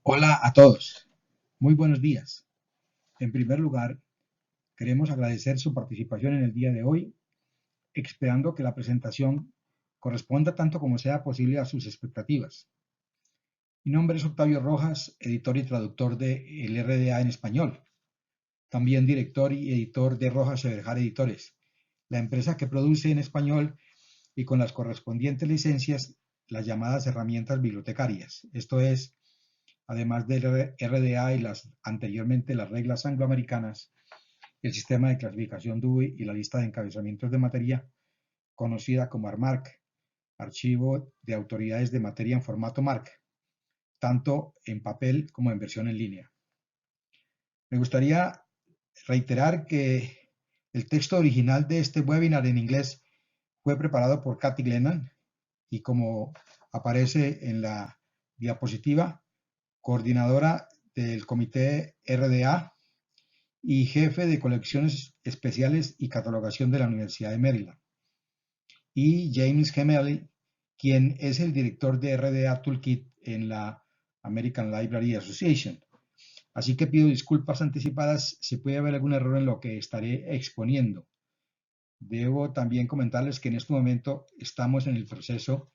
Hola a todos, muy buenos días. En primer lugar, queremos agradecer su participación en el día de hoy, esperando que la presentación corresponda tanto como sea posible a sus expectativas. Mi nombre es Octavio Rojas, editor y traductor de El RDA en español, también director y editor de Rojas Everhart Editores, la empresa que produce en español y con las correspondientes licencias las llamadas herramientas bibliotecarias, esto es, además del RDA y anteriormente las reglas angloamericanas, el sistema de clasificación Dewey y la lista de encabezamientos de materia, conocida como ARMARC, Archivo de Autoridades de Materia en formato MARC, tanto en papel como en versión en línea. Me gustaría reiterar que el texto original de este webinar en inglés fue preparado por Kathy Glennan y, como aparece en la diapositiva, coordinadora del comité RDA y jefe de colecciones especiales y catalogación de la Universidad de Maryland, y James Gemelli, quien es el director de RDA Toolkit en la American Library Association. Así que pido disculpas anticipadas si puede haber algún error en lo que estaré exponiendo. Debo también comentarles que en este momento estamos en el proceso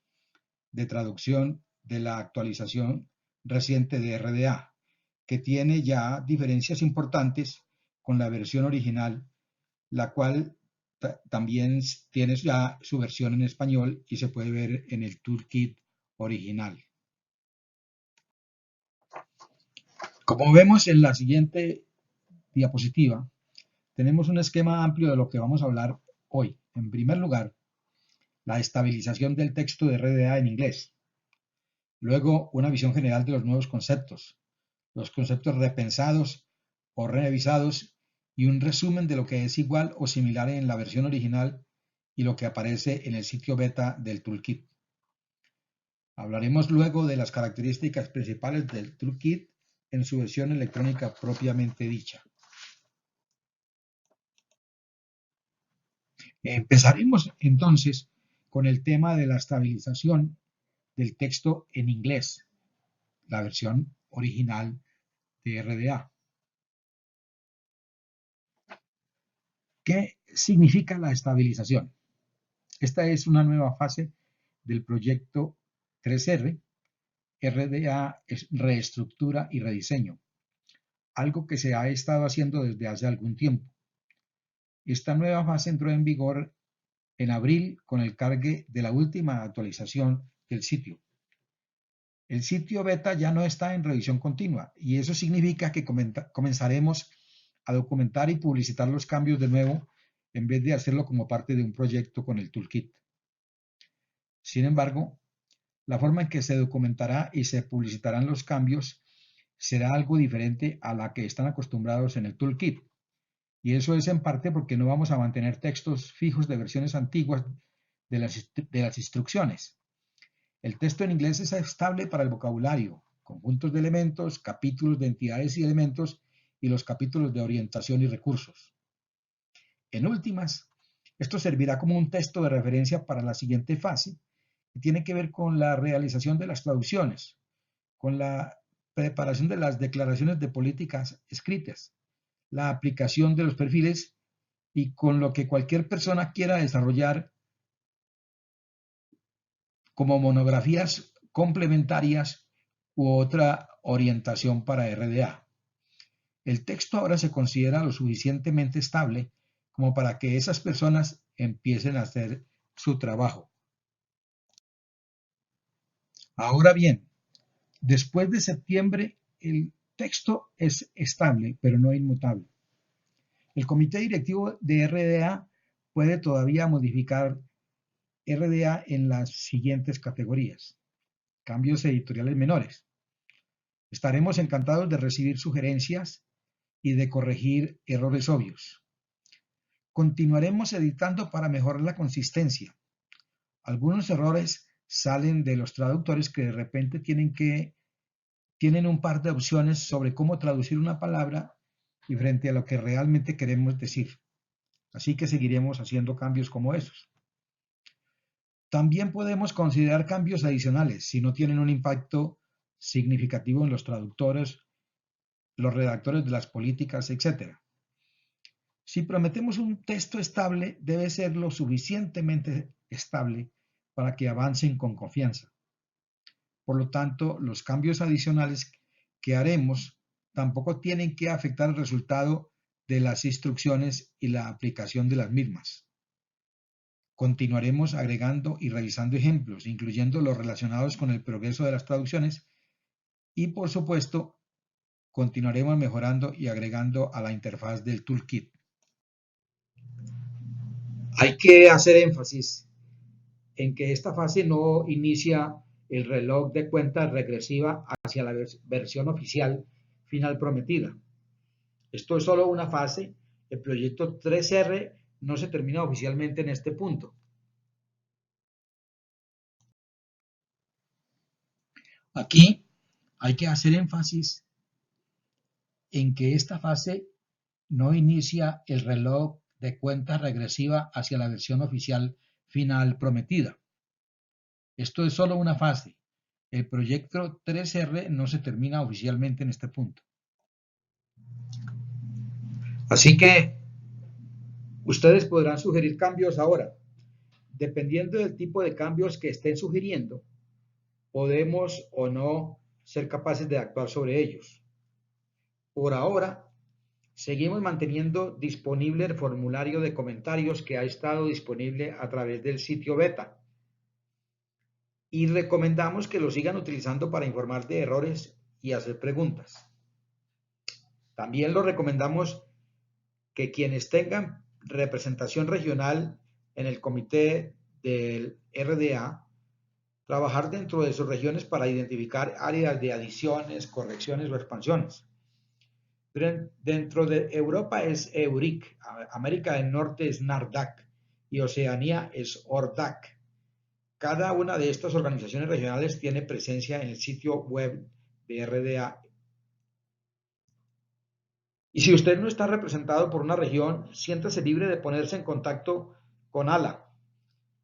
de traducción de la actualización reciente de RDA, que tiene ya diferencias importantes con la versión original, la cual también tiene ya su versión en español y se puede ver en el toolkit original. Como vemos en la siguiente diapositiva, tenemos un esquema amplio de lo que vamos a hablar hoy. En primer lugar, la estabilización del texto de RDA en inglés. Luego, una visión general de los nuevos conceptos, los conceptos repensados o revisados y un resumen de lo que es igual o similar en la versión original y lo que aparece en el sitio beta del toolkit. Hablaremos luego de las características principales del toolkit en su versión electrónica propiamente dicha. Empezaremos entonces con el tema de la estabilización del texto en inglés, la versión original de RDA. ¿Qué significa la estabilización? Esta es una nueva fase del proyecto 3R. RDA es reestructura y rediseño, algo que se ha estado haciendo desde hace algún tiempo. Esta nueva fase entró en vigor en abril con el cargue de la última actualización del sitio. El sitio beta ya no está en revisión continua y eso significa que comenzaremos a documentar y publicitar los cambios de nuevo en vez de hacerlo como parte de un proyecto con el toolkit. Sin embargo, la forma en que se documentará y se publicitarán los cambios será algo diferente a la que están acostumbrados en el toolkit. Y eso es en parte porque no vamos a mantener textos fijos de versiones antiguas de las instrucciones. El texto en inglés es estable para el vocabulario, conjuntos de elementos, capítulos de entidades y elementos y los capítulos de orientación y recursos. En últimas, esto servirá como un texto de referencia para la siguiente fase, que tiene que ver con la realización de las traducciones, con la preparación de las declaraciones de políticas escritas, la aplicación de los perfiles y con lo que cualquier persona quiera desarrollar como monografías complementarias u otra orientación para RDA. El texto ahora se considera lo suficientemente estable como para que esas personas empiecen a hacer su trabajo. Ahora bien, después de septiembre, el texto es estable, pero no inmutable. El comité directivo de RDA puede todavía modificar RDA en las siguientes categorías. Cambios editoriales menores. Estaremos encantados de recibir sugerencias y de corregir errores obvios. Continuaremos editando para mejorar la consistencia. Algunos errores salen de los traductores que de repente tienen un par de opciones sobre cómo traducir una palabra y frente a lo que realmente queremos decir. Así que seguiremos haciendo cambios como esos. También podemos considerar cambios adicionales si no tienen un impacto significativo en los traductores, los redactores de las políticas, etc. Si prometemos un texto estable, debe ser lo suficientemente estable para que avancen con confianza. Por lo tanto, los cambios adicionales que haremos tampoco tienen que afectar el resultado de las instrucciones y la aplicación de las mismas. Continuaremos agregando y revisando ejemplos, incluyendo los relacionados con el progreso de las traducciones y, por supuesto, continuaremos mejorando y agregando a la interfaz del toolkit. Hay que hacer énfasis en que esta fase no inicia el reloj de cuenta regresiva hacia la versión oficial final prometida. Esto es solo una fase. El proyecto 3R no se termina oficialmente en este punto. Aquí hay que hacer énfasis en que esta fase no inicia el reloj de cuenta regresiva hacia la versión oficial final prometida. Esto es solo una fase. El proyecto 3R no se termina oficialmente en este punto. Así que ustedes podrán sugerir cambios ahora. Dependiendo del tipo de cambios que estén sugiriendo, podemos o no ser capaces de actuar sobre ellos. Por ahora, seguimos manteniendo disponible el formulario de comentarios que ha estado disponible a través del sitio beta. Y recomendamos que lo sigan utilizando para informar de errores y hacer preguntas. También lo recomendamos que quienes tengan representación regional en el comité del RDA, trabajar dentro de sus regiones para identificar áreas de adiciones, correcciones o expansiones. Dentro de Europa es EURIC, América del Norte es NARDAC y Oceanía es ORDAC. Cada una de estas organizaciones regionales tiene presencia en el sitio web de RDA. Y si usted no está representado por una región, siéntase libre de ponerse en contacto con ALA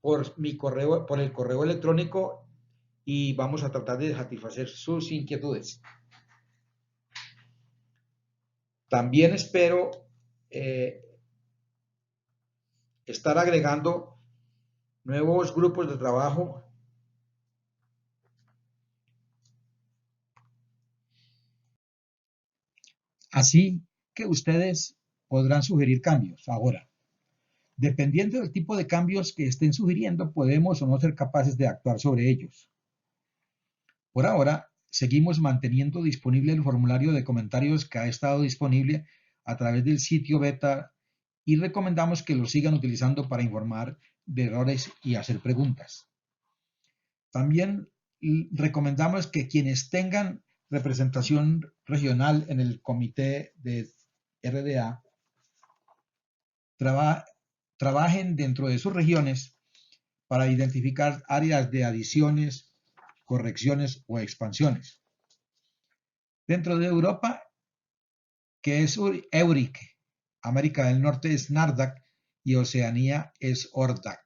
por el correo electrónico y vamos a tratar de satisfacer sus inquietudes. También espero estar agregando nuevos grupos de trabajo así que ustedes podrán sugerir cambios. Ahora, dependiendo del tipo de cambios que estén sugiriendo, podemos o no ser capaces de actuar sobre ellos. Por ahora, seguimos manteniendo disponible el formulario de comentarios que ha estado disponible a través del sitio beta y recomendamos que lo sigan utilizando para informar de errores y hacer preguntas. También recomendamos que quienes tengan representación regional en el comité de RDA trabajen dentro de sus regiones para identificar áreas de adiciones, correcciones o expansiones. Dentro de Europa, que es EURIC, América del Norte es NARDAC y Oceanía es ORDAC.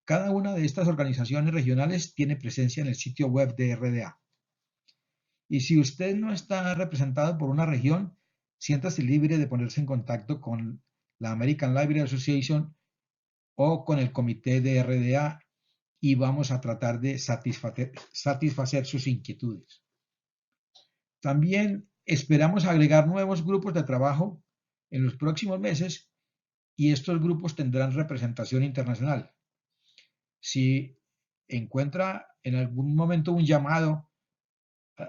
Cada una de estas organizaciones regionales tiene presencia en el sitio web de RDA. Y si usted no está representado por una región, siéntase libre de ponerse en contacto con la American Library Association o con el comité de RDA y vamos a tratar de satisfacer sus inquietudes. También esperamos agregar nuevos grupos de trabajo en los próximos meses y estos grupos tendrán representación internacional. Si encuentra en algún momento un llamado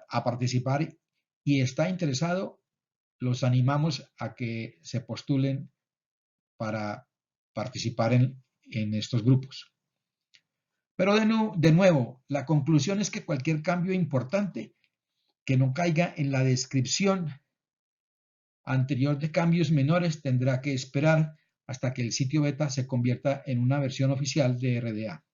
a participar y está interesado, los animamos a que se postulen para participar en estos grupos. Pero de nuevo, la conclusión es que cualquier cambio importante que no caiga en la descripción anterior de cambios menores tendrá que esperar hasta que el sitio beta se convierta en una versión oficial de RDA.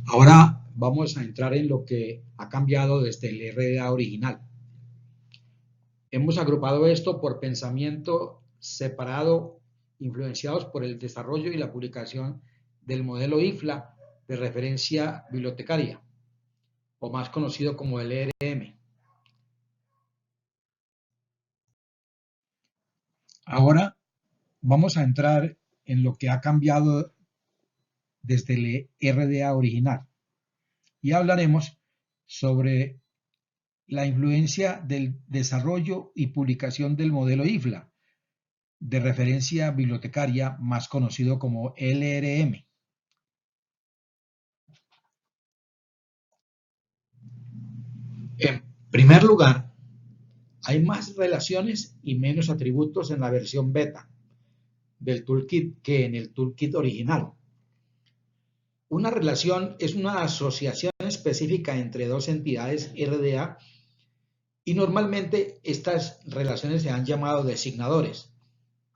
Ahora vamos a entrar en lo que ha cambiado desde el RDA original. Hemos agrupado esto por pensamiento separado, influenciados por el desarrollo y la publicación del modelo IFLA de referencia bibliotecaria, o más conocido como LRM. Ahora vamos a entrar en lo que ha cambiado desde el RDA original y hablaremos sobre la influencia del desarrollo y publicación del modelo IFLA, de referencia bibliotecaria más conocido como LRM. En primer lugar, hay más relaciones y menos atributos en la versión beta del toolkit que en el toolkit original. Una relación es una asociación específica entre dos entidades RDA y normalmente estas relaciones se han llamado designadores.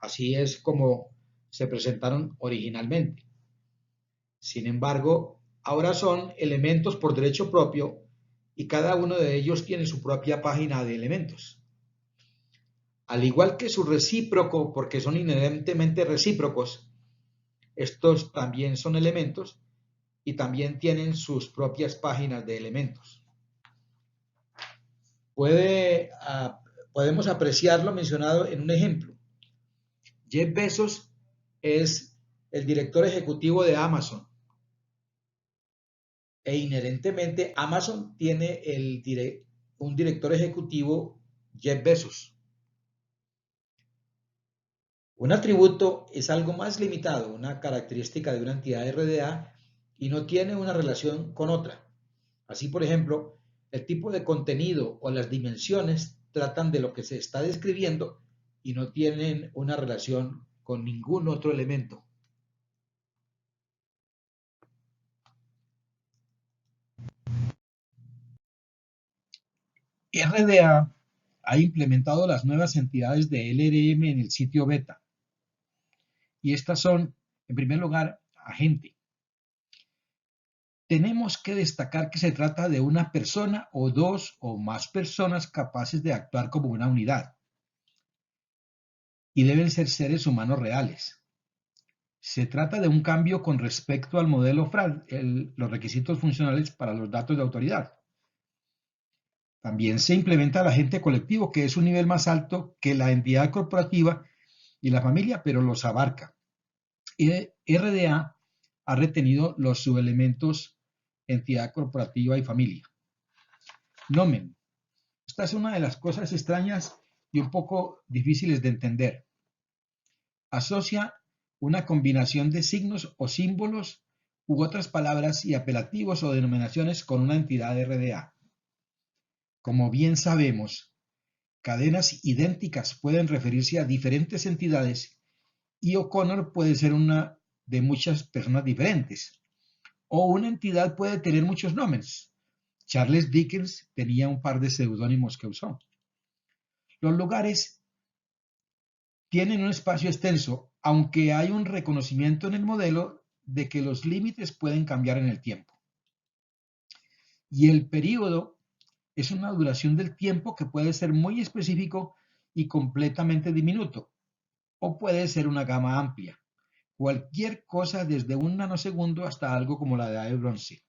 Así es como se presentaron originalmente. Sin embargo, ahora son elementos por derecho propio y cada uno de ellos tiene su propia página de elementos. Al igual que su recíproco, porque son inherentemente recíprocos, estos también son elementos y también tienen sus propias páginas de elementos. Podemos apreciar lo mencionado en un ejemplo. Jeff Bezos es el director ejecutivo de Amazon e inherentemente Amazon tiene un director ejecutivo, Jeff Bezos. Un atributo es algo más limitado, una característica de una entidad RDA y no tiene una relación con otra. Así, por ejemplo, el tipo de contenido o las dimensiones tratan de lo que se está describiendo y no tienen una relación con ningún otro elemento. RDA ha implementado las nuevas entidades de LRM en el sitio beta. Y estas son, en primer lugar, agente. Tenemos que destacar que se trata de una persona o dos o más personas capaces de actuar como una unidad. Y deben ser seres humanos reales. Se trata de un cambio con respecto al modelo FRAD, los requisitos funcionales para los datos de autoridad. También se implementa el agente colectivo, que es un nivel más alto que la entidad corporativa y la familia, pero los abarca. RDA ha retenido los subelementos entidad corporativa y familia. Nomen. Esta es una de las cosas extrañas y un poco difíciles de entender. Asocia una combinación de signos o símbolos u otras palabras y apelativos o denominaciones con una entidad RDA. Como bien sabemos, cadenas idénticas pueden referirse a diferentes entidades y O'Connor puede ser una de muchas personas diferentes. O una entidad puede tener muchos nombres. Charles Dickens tenía un par de seudónimos que usó. Los lugares tienen un espacio extenso, aunque hay un reconocimiento en el modelo de que los límites pueden cambiar en el tiempo. Y el período es una duración del tiempo que puede ser muy específico y completamente diminuto, o puede ser una gama amplia. Cualquier cosa desde un nanosegundo hasta algo como la edad de bronce.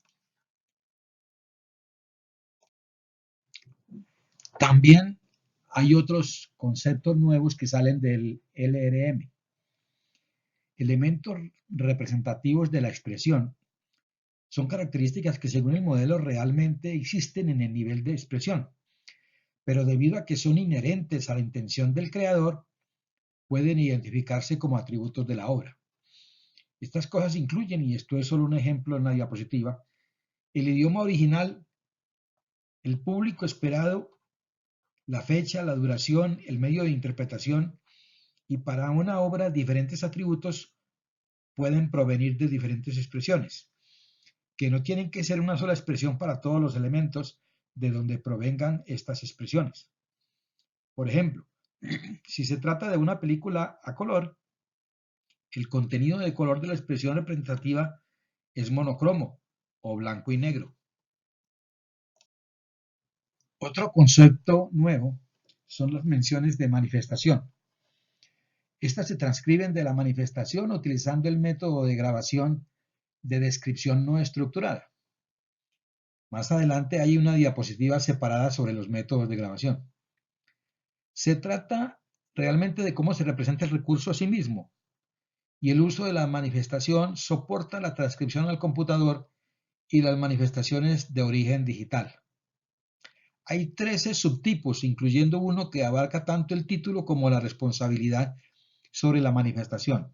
También hay otros conceptos nuevos que salen del LRM. Elementos representativos de la expresión son características que según el modelo realmente existen en el nivel de expresión, pero debido a que son inherentes a la intención del creador, pueden identificarse como atributos de la obra. Estas cosas incluyen, y esto es solo un ejemplo en la diapositiva, el idioma original, el público esperado, la fecha, la duración, el medio de interpretación, y para una obra diferentes atributos pueden provenir de diferentes expresiones, que no tienen que ser una sola expresión para todos los elementos de donde provengan estas expresiones. Por ejemplo, si se trata de una película a color, el contenido de color de la expresión representativa es monocromo o blanco y negro. Otro concepto nuevo son las menciones de manifestación. Estas se transcriben de la manifestación utilizando el método de grabación de descripción no estructurada. Más adelante hay una diapositiva separada sobre los métodos de grabación. Se trata realmente de cómo se representa el recurso a sí mismo, y el uso de la manifestación soporta la transcripción al computador y las manifestaciones de origen digital. Hay 13 subtipos, incluyendo uno que abarca tanto el título como la responsabilidad sobre la manifestación.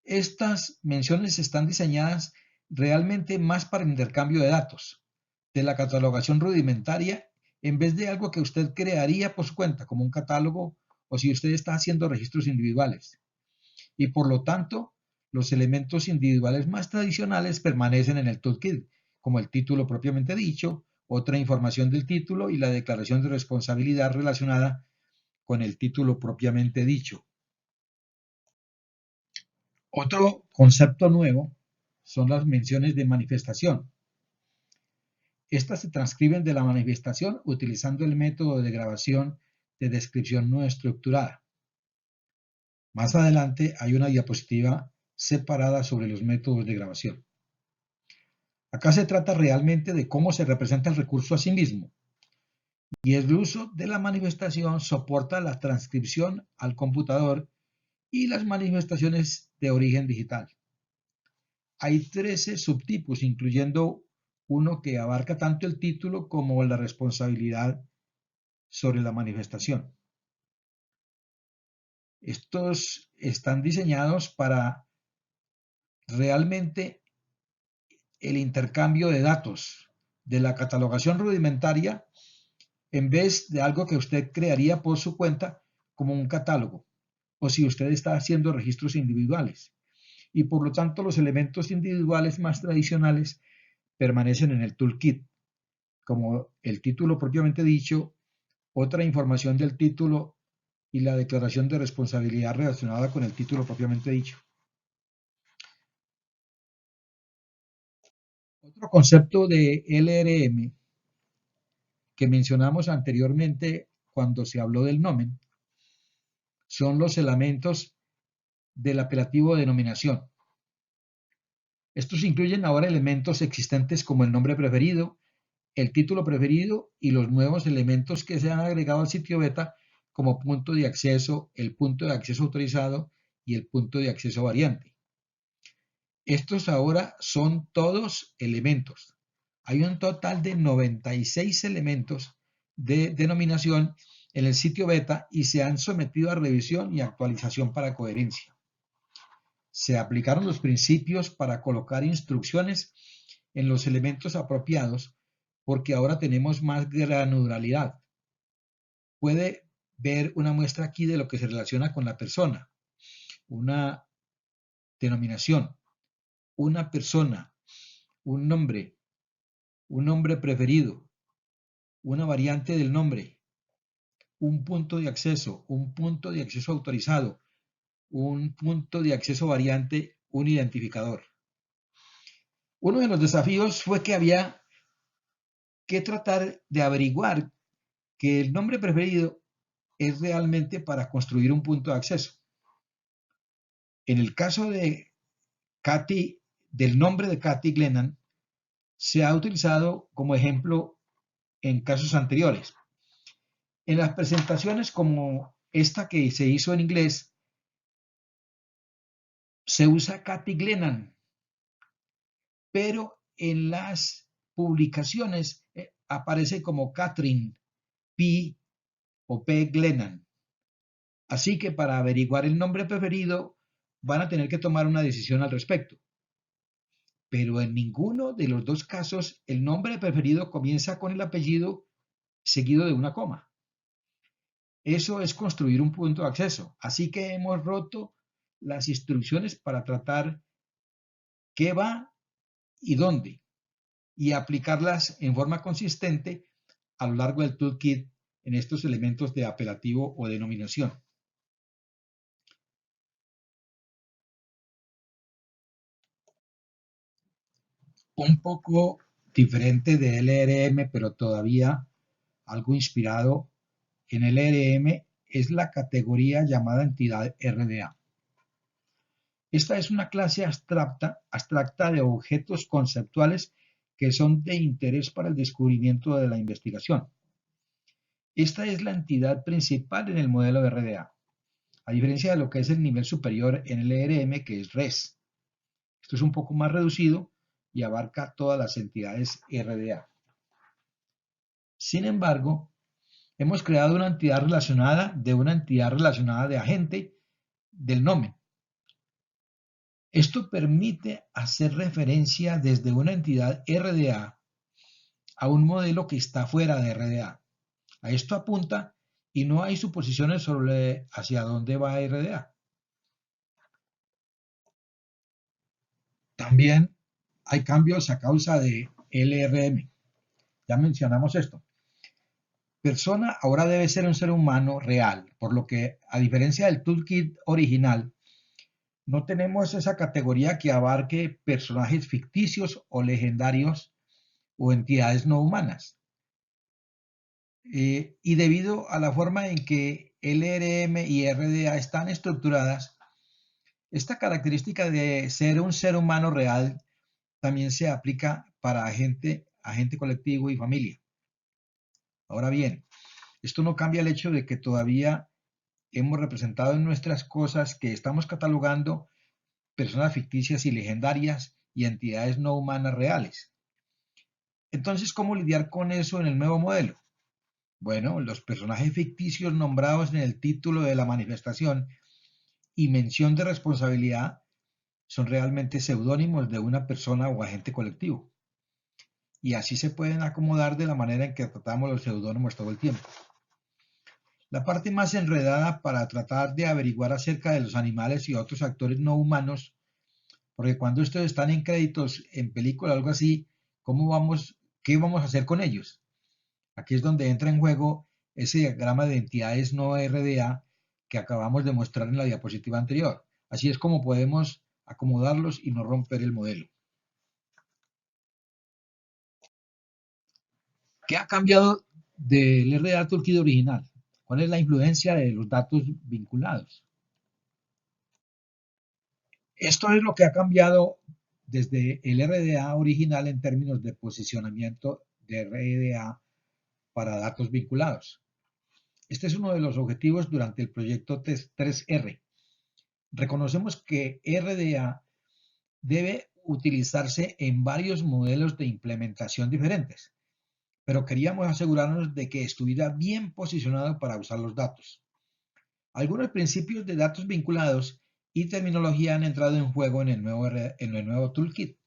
Estas menciones están diseñadas realmente más para el intercambio de datos, de la catalogación rudimentaria, en vez de algo que usted crearía por su cuenta, como un catálogo o si usted está haciendo registros individuales. Y por lo tanto, los elementos individuales más tradicionales permanecen en el toolkit, como el título propiamente dicho, otra información del título y la declaración de responsabilidad relacionada con el título propiamente dicho. Otro concepto nuevo son las menciones de manifestación. Estas se transcriben de la manifestación utilizando el método de grabación de descripción no estructurada. Más adelante hay una diapositiva separada sobre los métodos de grabación. Acá se trata realmente de cómo se representa el recurso a sí mismo, y el uso de la manifestación soporta la transcripción al computador y las manifestaciones de origen digital. Hay 13 subtipos, incluyendo uno que abarca tanto el título como la responsabilidad sobre la manifestación. Estos están diseñados para realmente el intercambio de datos de la catalogación rudimentaria en vez de algo que usted crearía por su cuenta como un catálogo o si usted está haciendo registros individuales. Y por lo tanto los elementos individuales más tradicionales permanecen en el toolkit, como el título propiamente dicho, otra información del título y la declaración de responsabilidad relacionada con el título propiamente dicho. Otro concepto de LRM que mencionamos anteriormente cuando se habló del nomen son los elementos del apelativo de denominación. Estos incluyen ahora elementos existentes como el nombre preferido, el título preferido y los nuevos elementos que se han agregado al sitio beta como punto de acceso, el punto de acceso autorizado y el punto de acceso variante. Estos ahora son todos elementos. Hay un total de 96 elementos de denominación en el sitio beta y se han sometido a revisión y actualización para coherencia. Se aplicaron los principios para colocar instrucciones en los elementos apropiados porque ahora tenemos más granularidad. Puede ver una muestra aquí de lo que se relaciona con la persona, una denominación, una persona, un nombre preferido, una variante del nombre, un punto de acceso, un punto de acceso autorizado, un punto de acceso variante, un identificador. Uno de los desafíos fue que había que tratar de averiguar que el nombre preferido es realmente para construir un punto de acceso. En el caso de Kathy, del nombre de Kathy Glennan, se ha utilizado como ejemplo en casos anteriores. En las presentaciones como esta que se hizo en inglés, se usa Kathy Glennan, pero en las publicaciones aparece como Catherine P. o P. Glennan. Así que para averiguar el nombre preferido van a tener que tomar una decisión al respecto. Pero en ninguno de los dos casos el nombre preferido comienza con el apellido seguido de una coma. Eso es construir un punto de acceso. Así que hemos roto las instrucciones para tratar qué va y dónde y aplicarlas en forma consistente a lo largo del toolkit en estos elementos de apelativo o denominación. Un poco diferente de LRM, pero todavía algo inspirado en LRM, es la categoría llamada entidad RDA. Esta es una clase abstracta de objetos conceptuales que son de interés para el descubrimiento de la investigación. Esta es la entidad principal en el modelo de RDA, a diferencia de lo que es el nivel superior en el ERM, que es RES. Esto es un poco más reducido y abarca todas las entidades RDA. Sin embargo, hemos creado una entidad relacionada de una entidad relacionada de agente del nomen. Esto permite hacer referencia desde una entidad RDA a un modelo que está fuera de RDA. A esto apunta y no hay suposiciones sobre hacia dónde va RDA. También hay cambios a causa de LRM. Ya mencionamos esto. Persona ahora debe ser un ser humano real, por lo que, a diferencia del toolkit original, no tenemos esa categoría que abarque personajes ficticios o legendarios o entidades no humanas. Y debido a la forma en que LRM y RDA están estructuradas, esta característica de ser un ser humano real también se aplica para agente colectivo y familia. Ahora bien, esto no cambia el hecho de que todavía hemos representado en nuestras cosas que estamos catalogando personas ficticias y legendarias y entidades no humanas reales. Entonces, ¿cómo lidiar con eso en el nuevo modelo? Bueno, los personajes ficticios nombrados en el título de la manifestación y mención de responsabilidad son realmente seudónimos de una persona o agente colectivo. Y así se pueden acomodar de la manera en que tratamos los seudónimos todo el tiempo. La parte más enredada para tratar de averiguar acerca de los animales y otros actores no humanos, porque cuando estos están en créditos en película o algo así, ¿qué vamos a hacer con ellos? Aquí es donde entra en juego ese diagrama de entidades no RDA que acabamos de mostrar en la diapositiva anterior. Así es como podemos acomodarlos y no romper el modelo. ¿Qué ha cambiado del RDA Toolkit original? ¿Cuál es la influencia de los datos vinculados? Esto es lo que ha cambiado desde el RDA original en términos de posicionamiento de RDA para datos vinculados. Este es uno de los objetivos durante el proyecto 3R. Reconocemos que RDA debe utilizarse en varios modelos de implementación diferentes, pero queríamos asegurarnos de que estuviera bien posicionado para usar los datos. Algunos principios de datos vinculados y terminología han entrado en juego en el nuevo toolkit.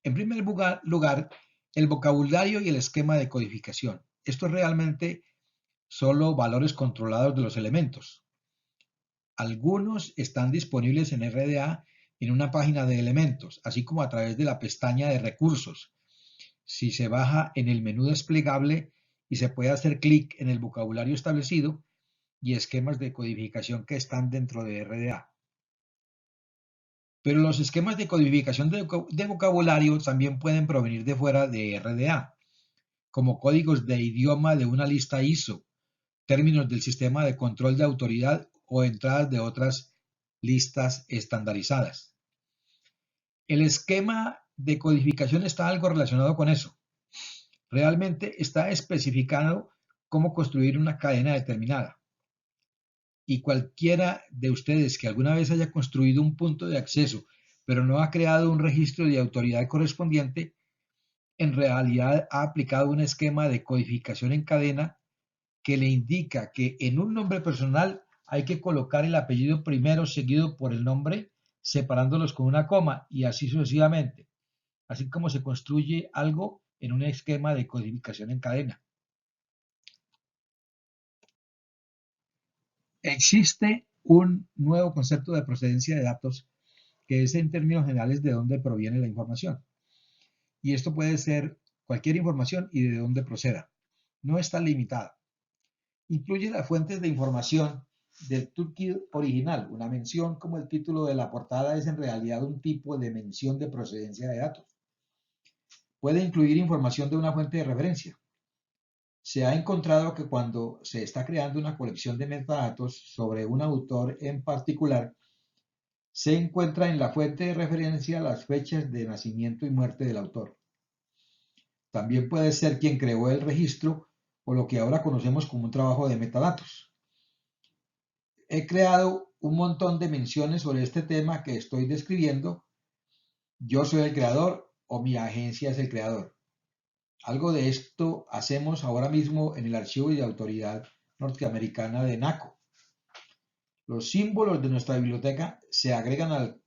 En primer lugar, el vocabulario y el esquema de codificación. Esto es realmente solo valores controlados de los elementos. Algunos están disponibles en RDA en una página de elementos, así como a través de la pestaña de recursos. Si se baja en el menú desplegable y se puede hacer clic en el vocabulario establecido y esquemas de codificación que están dentro de RDA. Pero los esquemas de codificación de vocabulario también pueden provenir de fuera de RDA, como códigos de idioma de una lista ISO, términos del sistema de control de autoridad o entradas de otras listas estandarizadas. El esquema de codificación está algo relacionado con eso. Realmente está especificado cómo construir una cadena determinada. Y cualquiera de ustedes que alguna vez haya construido un punto de acceso, pero no ha creado un registro de autoridad correspondiente, en realidad ha aplicado un esquema de codificación en cadena que le indica que en un nombre personal hay que colocar el apellido primero seguido por el nombre, separándolos con una coma y así sucesivamente, así como se construye algo en un esquema de codificación en cadena. Existe un nuevo concepto de procedencia de datos que es en términos generales de dónde proviene la información. Y esto puede ser cualquier información y de dónde proceda. No está limitada. Incluye las fuentes de información del toolkit original. Una mención como el título de la portada es en realidad un tipo de mención de procedencia de datos. Puede incluir información de una fuente de referencia. Se ha encontrado que cuando se está creando una colección de metadatos sobre un autor en particular, se encuentra en la fuente de referencia las fechas de nacimiento y muerte del autor. También puede ser quien creó el registro o lo que ahora conocemos como un trabajo de metadatos. He creado un montón de menciones sobre este tema que estoy describiendo. Yo soy el creador o mi agencia es el creador. Algo de esto hacemos ahora mismo en el archivo de autoridad norteamericana de NACO. Los símbolos de nuestra biblioteca se agregan al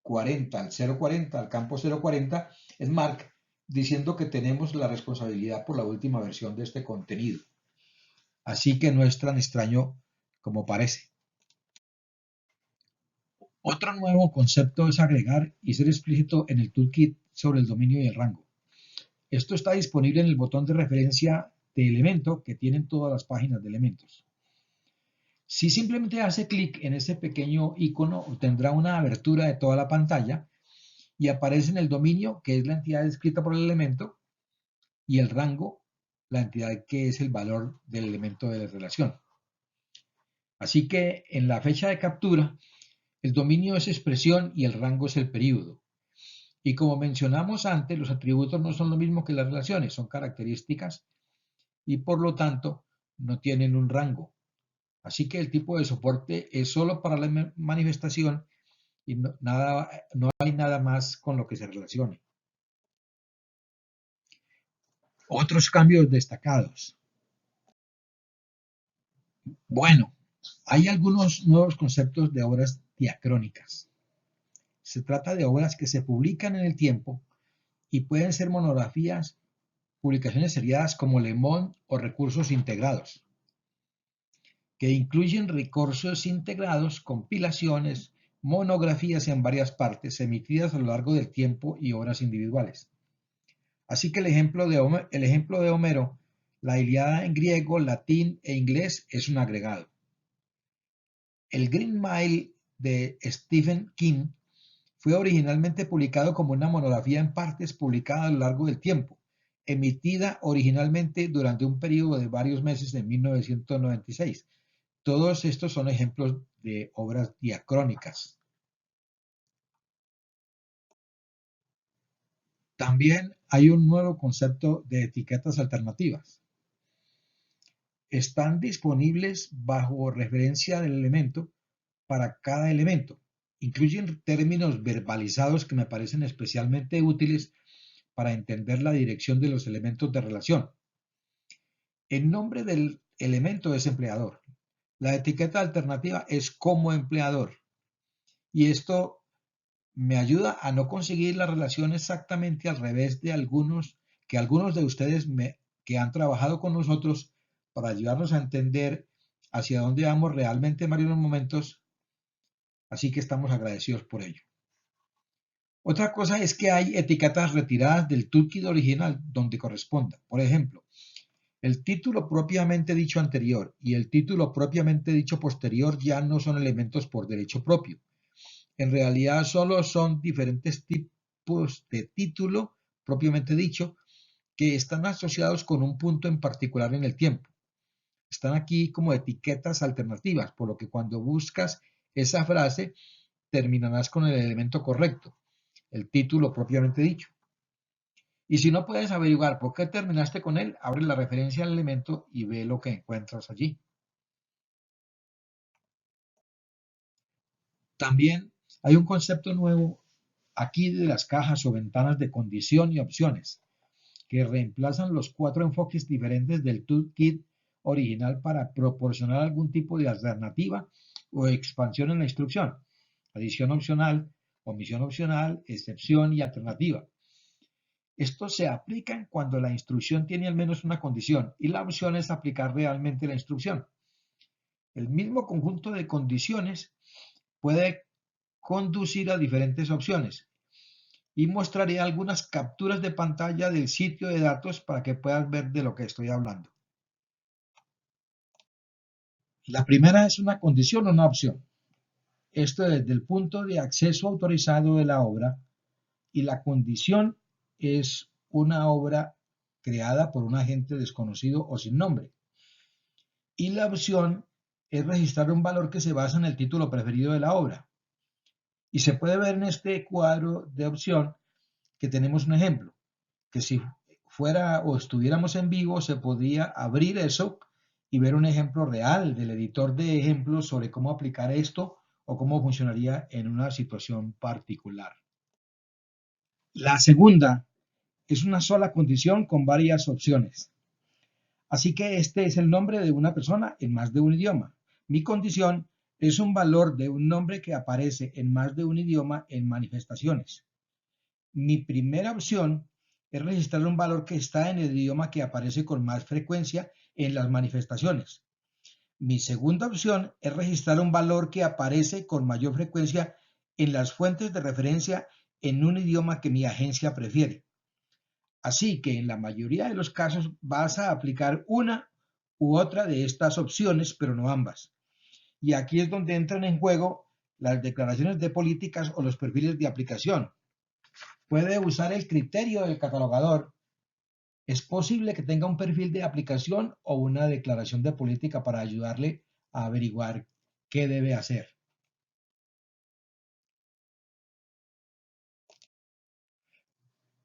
40, al 040, al campo 040, es MARC, diciendo que tenemos la responsabilidad por la última versión de este contenido. Así que no es tan extraño como parece. Otro nuevo concepto es agregar y ser explícito en el toolkit sobre el dominio y el rango. Esto está disponible en el botón de referencia de elemento que tienen todas las páginas de elementos. Si simplemente hace clic en este pequeño icono, obtendrá una abertura de toda la pantalla y aparece en el dominio, que es la entidad descrita por el elemento, y el rango, la entidad que es el valor del elemento de la relación. Así que en la fecha de captura, el dominio es expresión y el rango es el período. Y como mencionamos antes, los atributos no son lo mismo que las relaciones, son características y por lo tanto no tienen un rango. Así que el tipo de soporte es solo para la manifestación y no hay nada más con lo que se relacione. Otros cambios destacados. Bueno, hay algunos nuevos conceptos de obras diacrónicas. Se trata de obras que se publican en el tiempo y pueden ser monografías, publicaciones seriadas como Le Monde o recursos integrados, que incluyen recursos integrados, compilaciones, monografías en varias partes emitidas a lo largo del tiempo y obras individuales. Así que el ejemplo de Homero, la Ilíada en griego, latín e inglés es un agregado. El Green Mile de Stephen King fue originalmente publicado como una monografía en partes publicada a lo largo del tiempo, emitida originalmente durante un periodo de varios meses de 1996. Todos estos son ejemplos de obras diacrónicas. También hay un nuevo concepto de etiquetas alternativas. Están disponibles bajo referencia del elemento para cada elemento. Incluyen términos verbalizados que me parecen especialmente útiles para entender la dirección de los elementos de relación. El nombre del elemento es empleador. La etiqueta alternativa es como empleador. Y esto me ayuda a no conseguir la relación exactamente al revés de algunos de ustedes que han trabajado con nosotros para ayudarnos a entender hacia dónde vamos realmente en varios momentos, así que estamos agradecidos por ello. Otra cosa es que hay etiquetas retiradas del toolkit original donde corresponda. Por ejemplo, el título propiamente dicho anterior y el título propiamente dicho posterior ya no son elementos por derecho propio. En realidad solo son diferentes tipos de título propiamente dicho que están asociados con un punto en particular en el tiempo. Están aquí como etiquetas alternativas, por lo que cuando buscas esa frase terminarás con el elemento correcto, el título propiamente dicho. Y si no puedes averiguar por qué terminaste con él, abre la referencia al elemento y ve lo que encuentras allí. También hay un concepto nuevo aquí de las cajas o ventanas de condición y opciones, que reemplazan los 4 enfoques diferentes del toolkit original para proporcionar algún tipo de alternativa o expansión en la instrucción. Adición opcional, omisión opcional, excepción y alternativa. Estos se aplican cuando la instrucción tiene al menos una condición y la opción es aplicar realmente la instrucción. El mismo conjunto de condiciones puede conducir a diferentes opciones y mostraré algunas capturas de pantalla del sitio de datos para que puedas ver de lo que estoy hablando. La primera es una condición o una opción. Esto desde el punto de acceso autorizado de la obra y la condición es una obra creada por un agente desconocido o sin nombre. Y la opción es registrar un valor que se basa en el título preferido de la obra. Y se puede ver en este cuadro de opción que tenemos un ejemplo, que si fuera o estuviéramos en vivo se podría abrir eso y ver un ejemplo real del editor de ejemplos sobre cómo aplicar esto o cómo funcionaría en una situación particular. La segunda es una sola condición con varias opciones. Así que este es el nombre de una persona en más de un idioma. Mi condición es un valor de un nombre que aparece en más de un idioma en manifestaciones. Mi primera opción es registrar un valor que está en el idioma que aparece con más frecuencia en las manifestaciones. Mi segunda opción es registrar un valor que aparece con mayor frecuencia en las fuentes de referencia en un idioma que mi agencia prefiere. Así que en la mayoría de los casos vas a aplicar una u otra de estas opciones, pero no ambas. Y aquí es donde entran en juego las declaraciones de políticas o los perfiles de aplicación. Puede usar el criterio del catalogador. Es posible que tenga un perfil de aplicación o una declaración de política para ayudarle a averiguar qué debe hacer.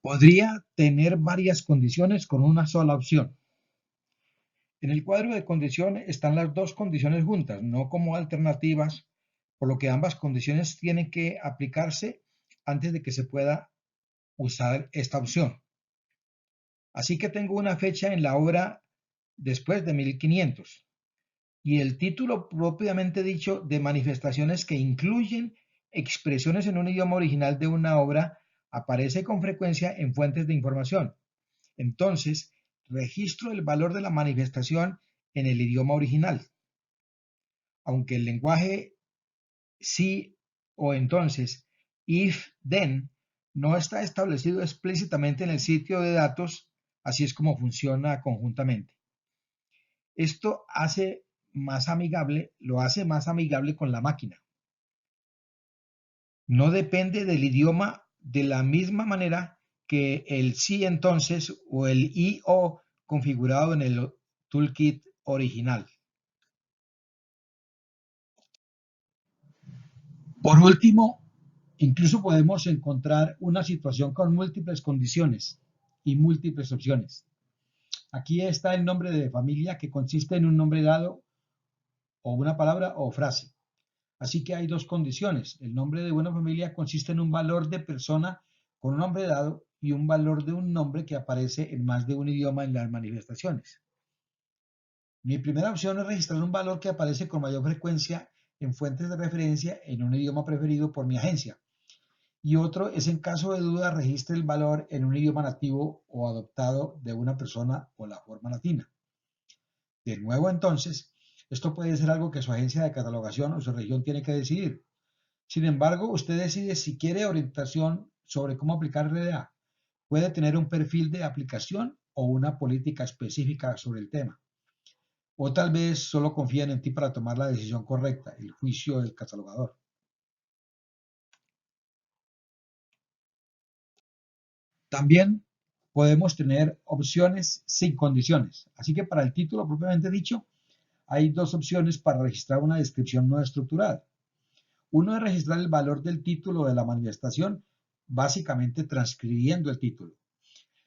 Podría tener varias condiciones con una sola opción. En el cuadro de condiciones están las dos condiciones juntas, no como alternativas, por lo que ambas condiciones tienen que aplicarse antes de que se pueda usar esta opción. Así que tengo una fecha en la obra después de 1500 y el título propiamente dicho de manifestaciones que incluyen expresiones en un idioma original de una obra aparece con frecuencia en fuentes de información. Entonces, registro el valor de la manifestación en el idioma original. Aunque el lenguaje sí o entonces, if, then, no está establecido explícitamente en el sitio de datos, así es como funciona conjuntamente. Esto lo hace más amigable con la máquina. No depende del idioma de la misma manera que el sí entonces o el y o configurado en el toolkit original. Por último, incluso podemos encontrar una situación con múltiples condiciones y múltiples opciones. Aquí está el nombre de familia que consiste en un nombre dado o una palabra o frase. Así que hay dos condiciones. El nombre de una familia consiste en un valor de persona con un nombre dado y un valor de un nombre que aparece en más de un idioma en las manifestaciones. Mi primera opción es registrar un valor que aparece con mayor frecuencia en fuentes de referencia en un idioma preferido por mi agencia. Y otro es en caso de duda registre el valor en un idioma nativo o adoptado de una persona o la forma latina. De nuevo entonces, esto puede ser algo que su agencia de catalogación o su región tiene que decidir. Sin embargo, usted decide si quiere orientación sobre cómo aplicar RDA. Puede tener un perfil de aplicación o una política específica sobre el tema. O tal vez solo confían en ti para tomar la decisión correcta, el juicio del catalogador. También podemos tener opciones sin condiciones. Así que para el título propiamente dicho, hay dos opciones para registrar una descripción no estructurada. Uno es registrar el valor del título de la manifestación, básicamente transcribiendo el título.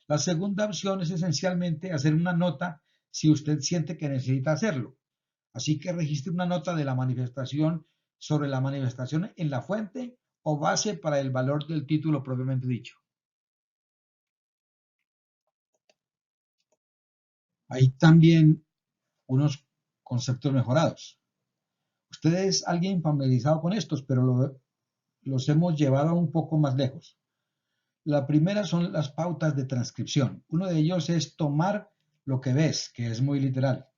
La segunda opción es esencialmente hacer una nota si usted siente que necesita hacerlo. Así que registre una nota de la manifestación sobre la manifestación en la fuente o base para el valor del título propiamente dicho. Hay también unos conceptos mejorados. Usted es alguien familiarizado con estos, pero los hemos llevado un poco más lejos. La primera son las pautas de transcripción. Uno de ellos es tomar lo que ves, que es muy literal.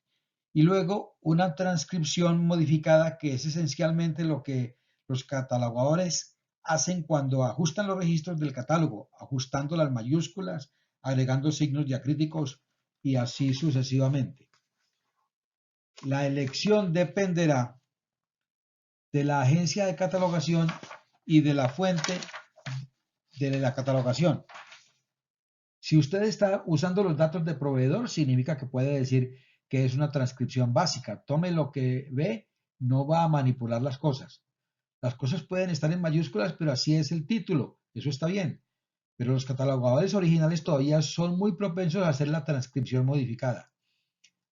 Y luego una transcripción modificada, que es esencialmente lo que los catalogadores hacen cuando ajustan los registros del catálogo, ajustando las mayúsculas, agregando signos diacríticos y así sucesivamente. La elección dependerá de la agencia de catalogación y de la fuente de la catalogación. Si usted está usando los datos de proveedor, significa que puede decir que es una transcripción básica. Tome lo que ve, no va a manipular las cosas. Las cosas pueden estar en mayúsculas, pero así es el título. Eso está bien. Pero los catalogadores originales todavía son muy propensos a hacer la transcripción modificada.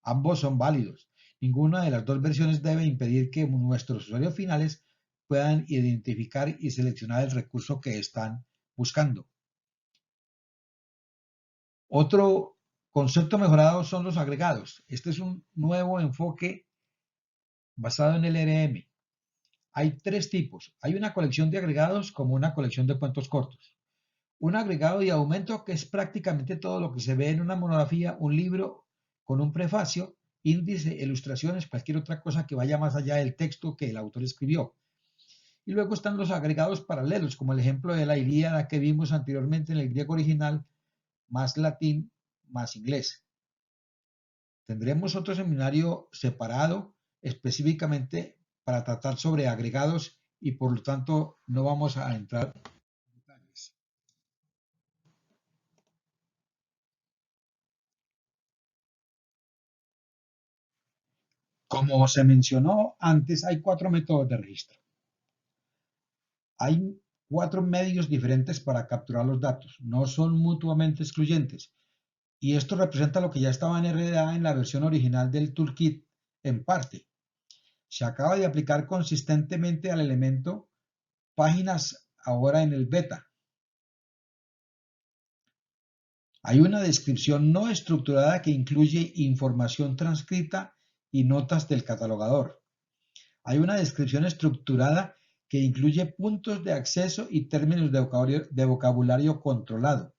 Ambos son válidos. Ninguna de las dos versiones debe impedir que nuestros usuarios finales puedan identificar y seleccionar el recurso que están buscando. Otro concepto mejorado son los agregados. Este es un nuevo enfoque basado en el LRM. Hay tres tipos. Hay una colección de agregados como una colección de cuentos cortos. Un agregado de aumento que es prácticamente todo lo que se ve en una monografía, un libro con un prefacio, índice, ilustraciones, cualquier otra cosa que vaya más allá del texto que el autor escribió. Y luego están los agregados paralelos, como el ejemplo de la Ilíada que vimos anteriormente en el griego original, más latín, más inglés. Tendremos otro seminario separado específicamente para tratar sobre agregados y por lo tanto no vamos a entrar en detalles. Como se mencionó antes, hay cuatro métodos de registro. Hay cuatro medios diferentes para capturar los datos. No son mutuamente excluyentes. Y esto representa lo que ya estaba en RDA en la versión original del toolkit en parte. Se acaba de aplicar consistentemente al elemento páginas ahora en el beta. Hay una descripción no estructurada que incluye información transcrita y notas del catalogador. Hay una descripción estructurada que incluye puntos de acceso y términos de vocabulario controlado.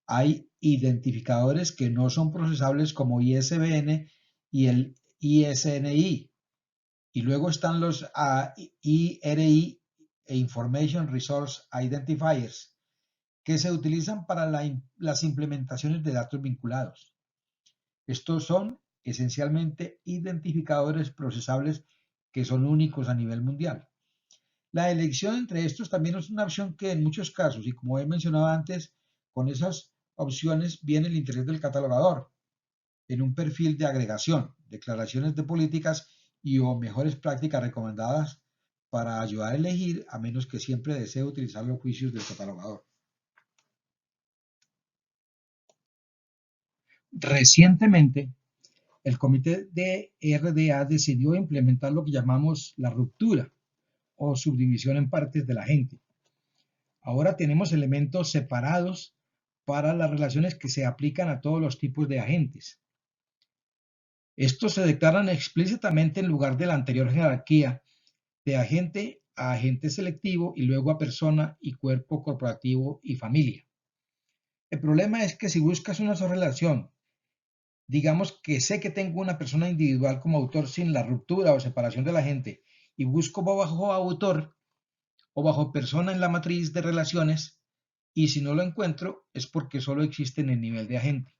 Hay identificadores que no son procesables como ISBN y el ISNI. Y luego están los IRI e Information Resource Identifiers, que se utilizan para las implementaciones de datos vinculados. Estos son esencialmente identificadores procesables que son únicos a nivel mundial. La elección entre estos también es una opción que en muchos casos, y como he mencionado antes, con esas opciones viene el interés del catalogador en un perfil de agregación, declaraciones de políticas y o mejores prácticas recomendadas para ayudar a elegir, a menos que siempre desee utilizar los juicios del catalogador. Recientemente, el comité de RDA decidió implementar lo que llamamos la ruptura o subdivisión en partes del agente. Ahora tenemos elementos separados para las relaciones que se aplican a todos los tipos de agentes. Estos se declaran explícitamente en lugar de la anterior jerarquía de agente a agente selectivo y luego a persona y cuerpo corporativo y familia. El problema es que si buscas una sola relación, digamos que sé que tengo una persona individual como autor sin la ruptura o separación del agente y busco bajo autor o bajo persona en la matriz de relaciones y si no lo encuentro es porque solo existe en el nivel de agente.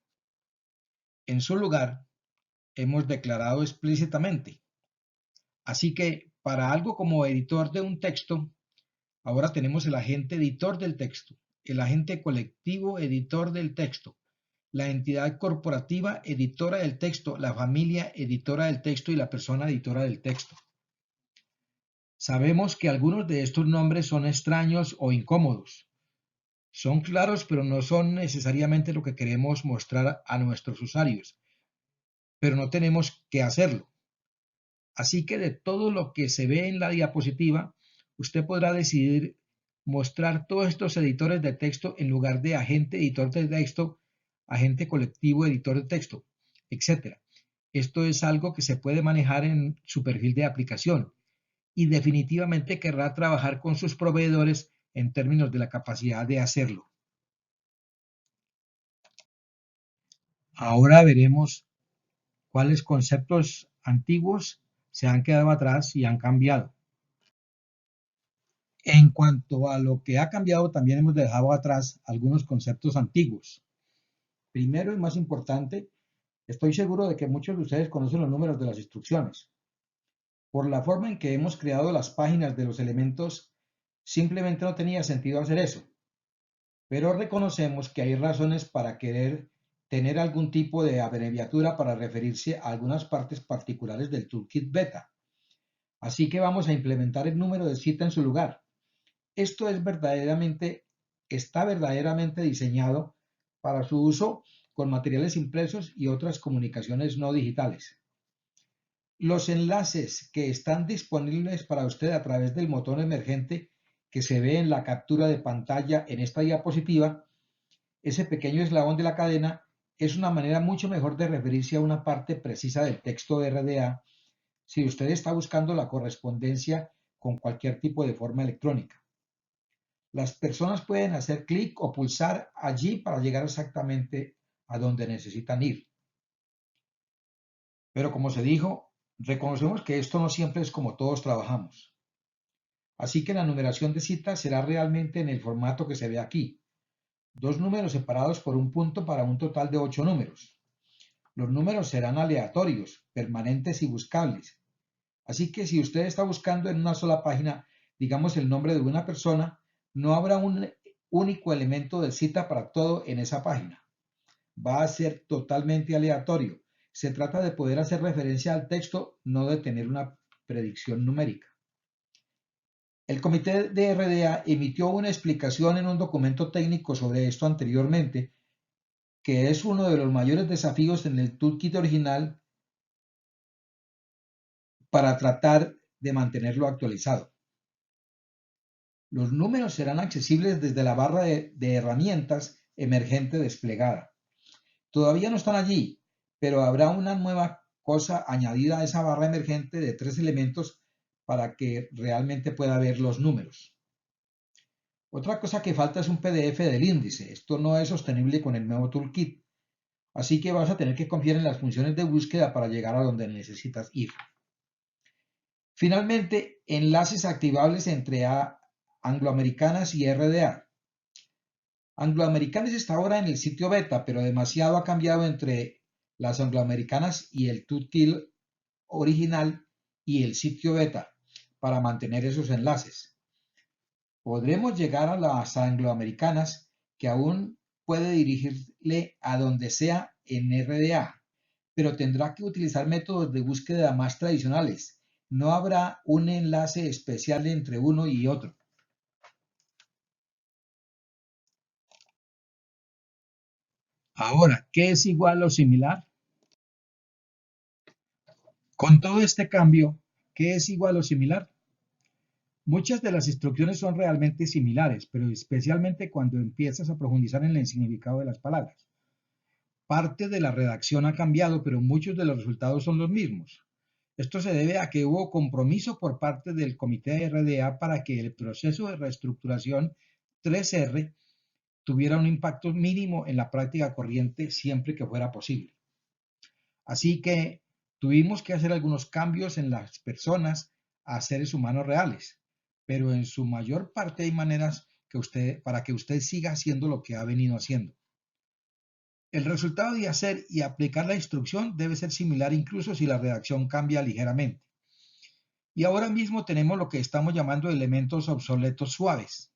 En su lugar, hemos declarado explícitamente. Así que para algo como editor de un texto, ahora tenemos el agente editor del texto, el agente colectivo editor del texto, la entidad corporativa editora del texto, la familia editora del texto y la persona editora del texto. Sabemos que algunos de estos nombres son extraños o incómodos. Son claros, pero no son necesariamente lo que queremos mostrar a nuestros usuarios, pero no tenemos que hacerlo. Así que de todo lo que se ve en la diapositiva, usted podrá decidir mostrar todos estos editores de texto en lugar de agente editor de texto, agente colectivo editor de texto, etc. Esto es algo que se puede manejar en su perfil de aplicación y definitivamente querrá trabajar con sus proveedores en términos de la capacidad de hacerlo. Ahora veremos cuáles conceptos antiguos se han quedado atrás y han cambiado. En cuanto a lo que ha cambiado, también hemos dejado atrás algunos conceptos antiguos. Primero y más importante, estoy seguro de que muchos de ustedes conocen los números de las instrucciones. Por la forma en que hemos creado las páginas de los elementos, simplemente no tenía sentido hacer eso. Pero reconocemos que hay razones para querer tener algún tipo de abreviatura para referirse a algunas partes particulares del toolkit beta. Así que vamos a implementar el número de cita en su lugar. Esto está verdaderamente diseñado para su uso con materiales impresos y otras comunicaciones no digitales. Los enlaces que están disponibles para usted a través del botón emergente que se ve en la captura de pantalla en esta diapositiva, ese pequeño eslabón de la cadena, es una manera mucho mejor de referirse a una parte precisa del texto de RDA si usted está buscando la correspondencia con cualquier tipo de forma electrónica. Las personas pueden hacer clic o pulsar allí para llegar exactamente a donde necesitan ir. Pero como se dijo, reconocemos que esto no siempre es como todos trabajamos. Así que la numeración de citas será realmente en el formato que se ve aquí. 2 números separados por un punto para un total de 8 números. Los números serán aleatorios, permanentes y buscables. Así que si usted está buscando en una sola página, digamos el nombre de una persona, no habrá un único elemento de cita para todo en esa página. Va a ser totalmente aleatorio. Se trata de poder hacer referencia al texto, no de tener una predicción numérica. El comité de RDA emitió una explicación en un documento técnico sobre esto anteriormente, que es uno de los mayores desafíos en el toolkit original para tratar de mantenerlo actualizado. Los números serán accesibles desde la barra de herramientas emergente desplegada. Todavía no están allí, pero habrá una nueva cosa añadida a esa barra emergente de 3 elementos para que realmente pueda ver los números. Otra cosa que falta es un PDF del índice. Esto no es sostenible con el nuevo toolkit. Así que vas a tener que confiar en las funciones de búsqueda para llegar a donde necesitas ir. Finalmente, enlaces activables entre angloamericanas y RDA. Angloamericanas está ahora en el sitio beta, pero demasiado ha cambiado entre las angloamericanas y el toolkit original y el sitio beta para mantener esos enlaces. Podremos llegar a las angloamericanas que aún puede dirigirle a donde sea en RDA, pero tendrá que utilizar métodos de búsqueda más tradicionales. No habrá un enlace especial entre uno y otro. Ahora, ¿qué es igual o similar? Con todo este cambio, ¿qué es igual o similar? Muchas de las instrucciones son realmente similares, pero especialmente cuando empiezas a profundizar en el significado de las palabras. Parte de la redacción ha cambiado, pero muchos de los resultados son los mismos. Esto se debe a que hubo compromiso por parte del comité de RDA para que el proceso de reestructuración 3R tuviera un impacto mínimo en la práctica corriente siempre que fuera posible. Así que tuvimos que hacer algunos cambios en las personas a seres humanos reales, pero en su mayor parte hay maneras para que usted siga haciendo lo que ha venido haciendo. El resultado de hacer y aplicar la instrucción debe ser similar incluso si la redacción cambia ligeramente. Y ahora mismo tenemos lo que estamos llamando elementos obsoletos suaves.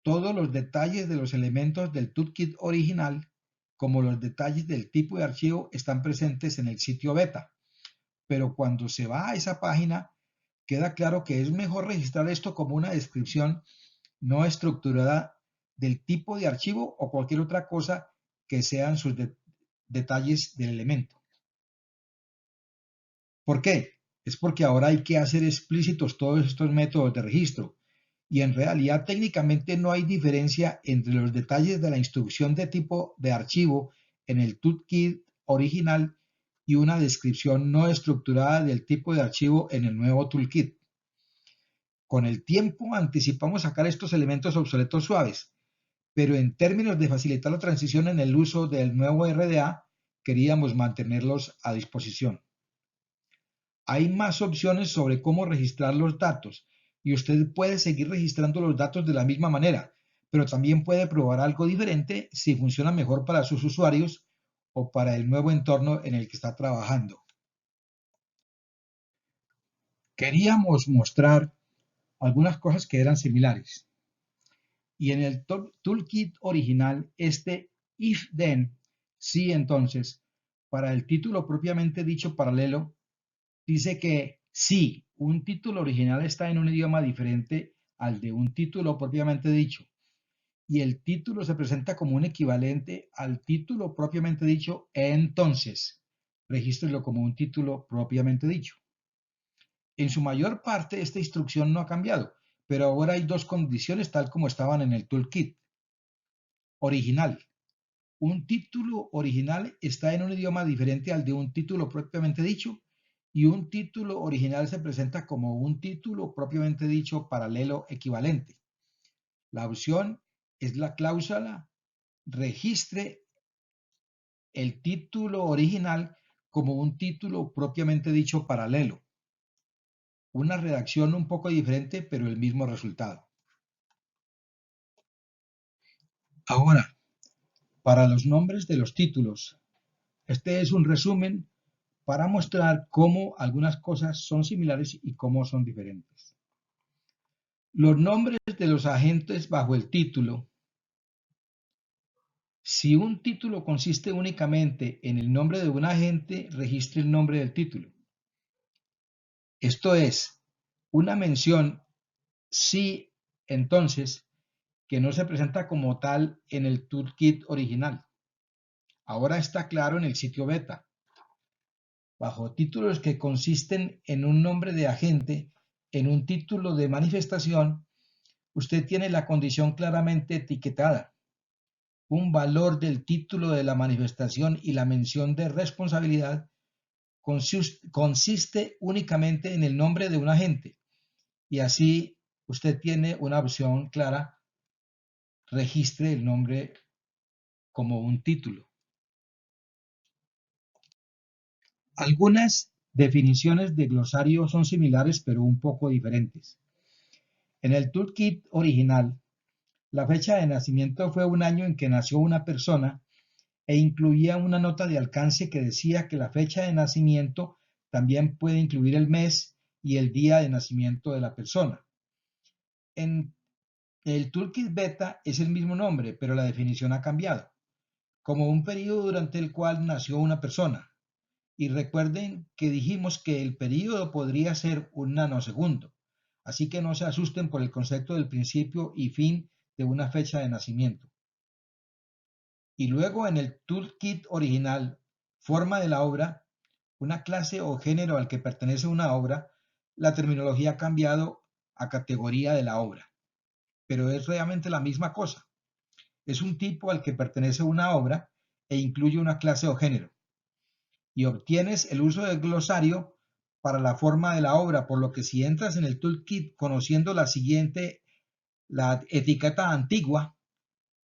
Todos los detalles de los elementos del toolkit original, como los detalles del tipo de archivo, están presentes en el sitio beta. Pero cuando se va a esa página, queda claro que es mejor registrar esto como una descripción no estructurada del tipo de archivo o cualquier otra cosa que sean sus detalles del elemento. ¿Por qué? Es porque ahora hay que hacer explícitos todos estos métodos de registro y en realidad técnicamente no hay diferencia entre los detalles de la instrucción de tipo de archivo en el toolkit original y una descripción no estructurada del tipo de archivo en el nuevo toolkit. Con el tiempo anticipamos sacar estos elementos obsoletos suaves, pero en términos de facilitar la transición en el uso del nuevo RDA, queríamos mantenerlos a disposición. Hay más opciones sobre cómo registrar los datos y usted puede seguir registrando los datos de la misma manera, pero también puede probar algo diferente si funciona mejor para sus usuarios o para el nuevo entorno en el que está trabajando. Queríamos mostrar algunas cosas que eran similares. Y en el toolkit original, este if then, si entonces, para el título propiamente dicho paralelo, dice que Si un título original está en un idioma diferente al de un título propiamente dicho y el título se presenta como un equivalente al título propiamente dicho, entonces regístrelo como un título propiamente dicho. En su mayor parte, esta instrucción no ha cambiado, pero ahora hay dos condiciones tal como estaban en el toolkit. Original. Un título original está en un idioma diferente al de un título propiamente dicho y un título original se presenta como un título propiamente dicho paralelo equivalente. La opción es la cláusula registre el título original como un título propiamente dicho paralelo. Una redacción un poco diferente, pero el mismo resultado. Ahora, para los nombres de los títulos, este es un resumen para mostrar cómo algunas cosas son similares y cómo son diferentes. Los nombres de los agentes bajo el título. Si un título consiste únicamente en el nombre de un agente, registre el nombre del título. Esto es, una mención sí, entonces, que no se presenta como tal en el toolkit original. Ahora está claro en el sitio beta. Bajo títulos que consisten en un nombre de agente, en un título de manifestación, usted tiene la condición claramente etiquetada. Un valor del título de la manifestación y la mención de responsabilidad consiste únicamente en el nombre de un agente. Y así usted tiene una opción clara, registre el nombre como un título. Algunas definiciones de glosario son similares pero un poco diferentes. En el toolkit original, la fecha de nacimiento fue un año en que nació una persona e incluía una nota de alcance que decía que la fecha de nacimiento también puede incluir el mes y el día de nacimiento de la persona. En el toolkit beta es el mismo nombre, pero la definición ha cambiado, como un periodo durante el cual nació una persona. Y recuerden que dijimos que el periodo podría ser un nanosegundo, así que no se asusten por el concepto del principio y fin de una fecha de nacimiento. Y luego en el toolkit original, forma de la obra, una clase o género al que pertenece una obra, la terminología ha cambiado a categoría de la obra, pero es realmente la misma cosa. Es un tipo al que pertenece una obra e incluye una clase o género. Y obtienes el uso del glosario para la forma de la obra, por lo que si entras en el toolkit conociendo la etiqueta antigua,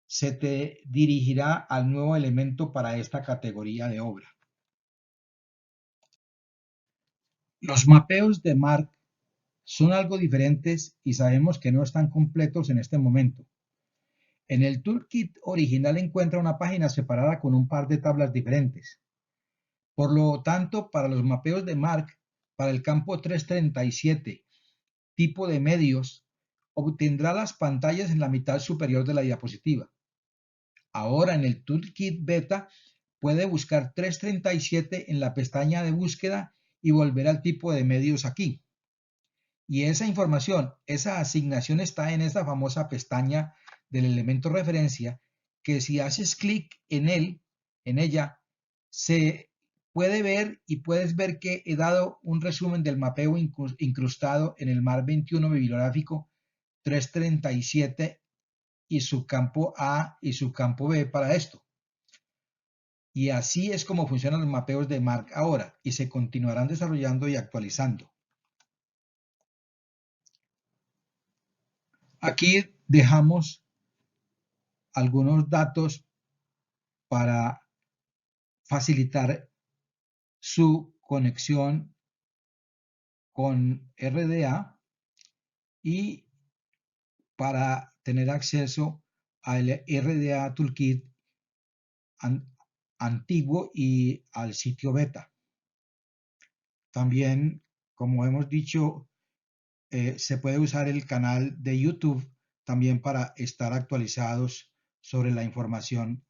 se te dirigirá al nuevo elemento para esta categoría de obra. Los mapeos de Marc son algo diferentes y sabemos que no están completos en este momento. En el toolkit original encuentra una página separada con un par de tablas diferentes. Por lo tanto, para los mapeos de Marc, para el campo 337, tipo de medios, obtendrá las pantallas en la mitad superior de la diapositiva. Ahora en el toolkit beta puede buscar 337 en la pestaña de búsqueda y volver al tipo de medios aquí. Y esa información, esa asignación está en esta famosa pestaña del elemento referencia, que si haces clic en ella, se puede ver y puedes ver que he dado un resumen del mapeo incrustado en el MAR 21 bibliográfico 337 y su campo A y su campo B para esto. Y así es como funcionan los mapeos de Marc ahora y se continuarán desarrollando y actualizando. Aquí dejamos algunos datos para facilitar su conexión con RDA y para tener acceso al RDA Toolkit antiguo y al sitio beta. También, como hemos dicho, se puede usar el canal de YouTube también para estar actualizados sobre la información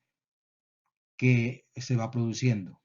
que se va produciendo.